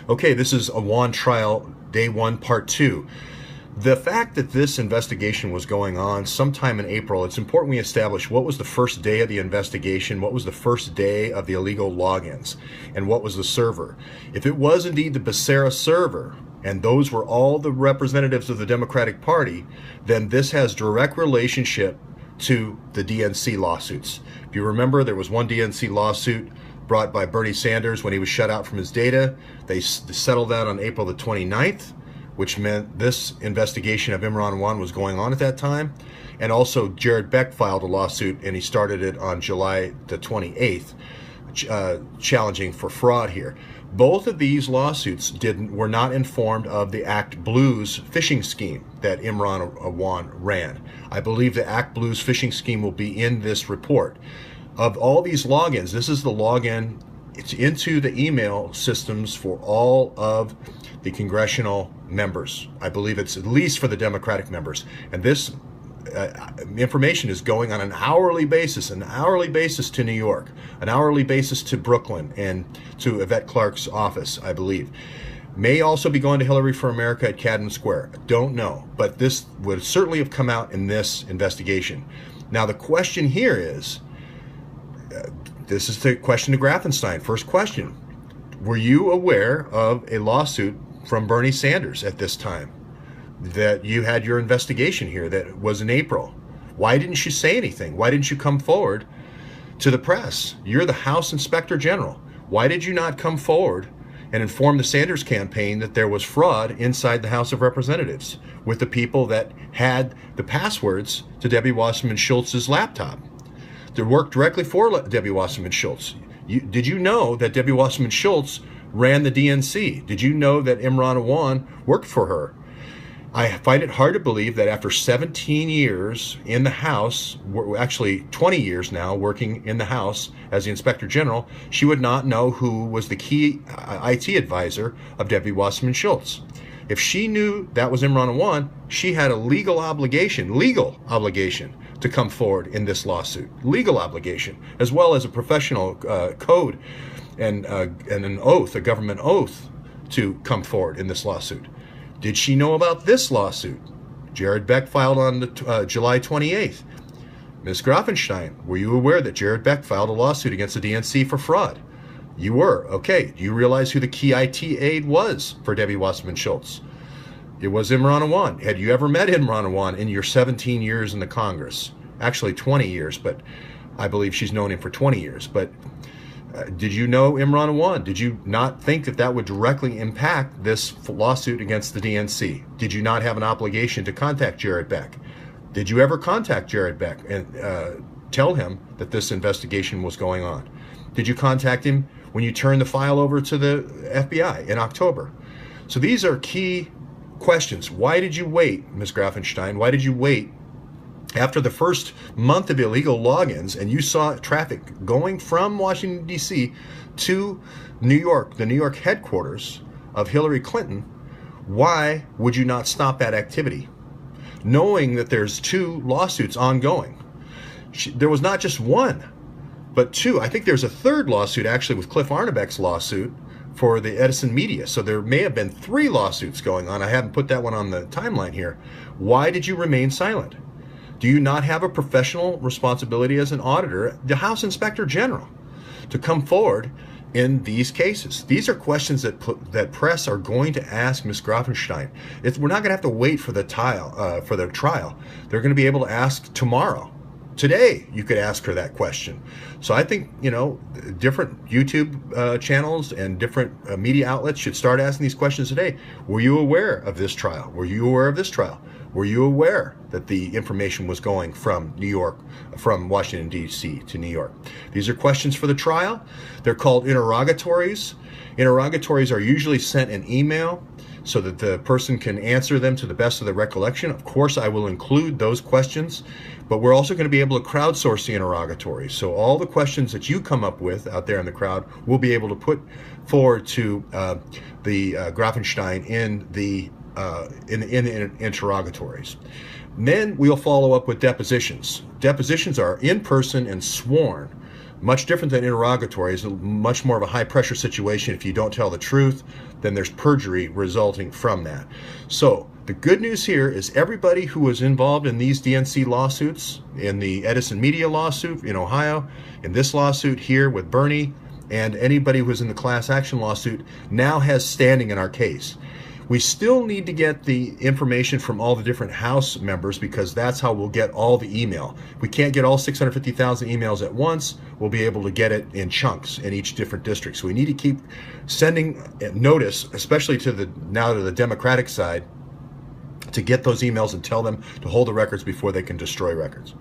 Okay, this is Awan trial, day one, part two. The fact that this investigation was going on sometime in April, it's important we establish what was the first day of the investigation, what was the first day of the illegal logins, and what was the server. If it was indeed the Becerra server, and those were all the representatives of the Democratic Party, then this has direct relationship to the DNC lawsuits. If you remember, there was one DNC lawsuit brought by Bernie Sanders when he was shut out from his data. They settled that on April the 29th, which meant this investigation of Imran Awan was going on at that time. And also Jared Beck filed a lawsuit, and he started it on July the 28th, challenging for fraud here. Both of these lawsuits were not informed of the Act Blues phishing scheme that Imran Awan ran. I believe the Act Blues phishing scheme will be in this report. Of all these logins, this is the login. It's into the email systems for all of the congressional members. I believe it's at least for the Democratic members. And this information is going on an hourly basis to New York, an hourly basis to Brooklyn, and to Yvette Clarke's office, I believe. May also be going to Hillary for America at Cadman Square. Don't know, but this would certainly have come out in this investigation. Now, the question here is, this is the question to Grafenstine. First question, were you aware of a lawsuit from Bernie Sanders at this time? That you had your investigation here that was in April. Why didn't you say anything? Why didn't you come forward to the press? You're the House Inspector General. Why did you not come forward and inform the Sanders campaign that there was fraud inside the House of Representatives with the people that had the passwords to Debbie Wasserman Schultz's laptop that worked directly for Debbie Wasserman Schultz? Did you know that Debbie Wasserman Schultz ran the DNC? Did you know that Imran Awan worked for her? I find it hard to believe that after 17 years in the House, actually 20 years now working in the House as the Inspector General, she would not know who was the key IT advisor of Debbie Wasserman Schultz. If she knew that was Imran Awan, she had a legal obligation to come forward in this lawsuit. Legal obligation, as well as a professional code and an oath, a government oath, to come forward in this lawsuit. Did she know about this lawsuit? Jared Beck filed on the July 28th. Ms. Grafenstine, were you aware that Jared Beck filed a lawsuit against the DNC for fraud? You were. Okay. Do you realize who the key IT aide was for Debbie Wasserman Schultz? It was Imran Awan. Had you ever met Imran Awan in your 17 years in the Congress? Actually 20 years, but I believe she's known him for 20 years. But did you know Imran Awan? Did you not think that that would directly impact this lawsuit against the DNC? Did you not have an obligation to contact Jared Beck? Did you ever contact Jared Beck and tell him that this investigation was going on? Did you contact him when you turned the file over to the FBI in October? So these are key questions. Why did you wait, Ms. Grafenstine? Why did you wait after the first month of illegal logins and you saw traffic going from Washington, D.C. to New York, the New York headquarters of Hillary Clinton? Why would you not stop that activity? Knowing that there's two lawsuits ongoing. There was not just one, but two. I think there's a third lawsuit actually with Cliff Arnebeck's lawsuit for the Edison Media. So there may have been three lawsuits going on. I haven't put that one on the timeline here. Why did you remain silent? Do you not have a professional responsibility as an auditor, the House Inspector General, to come forward in these cases? These are questions that press are going to ask Ms. Grafenstine. We're not going to have to wait for the trial. They're going to be able to ask tomorrow. Today, you could ask her that question. So I think, different YouTube channels and different media outlets should start asking these questions today. Were you aware of this trial? Were you aware of this trial? Were you aware that the information was going from New York, from Washington, D.C. to New York? These are questions for the trial. They're called interrogatories. Interrogatories are usually sent in email so that the person can answer them to the best of their recollection. Of course, I will include those questions, but we're also going to be able to crowdsource the interrogatories. So all the questions that you come up with out there in the crowd, we'll be able to put forward to the Grafenstine in the interrogatories. And then we'll follow up with depositions. Depositions are in person and sworn. Much different than interrogatories, much more of a high-pressure situation. If you don't tell the truth, then there's perjury resulting from that. So the good news here is everybody who was involved in these DNC lawsuits, in the Edison Media lawsuit in Ohio, in this lawsuit here with Bernie, and anybody who was in the class action lawsuit now has standing in our case. We still need to get the information from all the different House members because that's how we'll get all the email. If we can't get all 650,000 emails at once, we'll be able to get it in chunks in each different district. So we need to keep sending notice, especially to the Democratic side, to get those emails and tell them to hold the records before they can destroy records.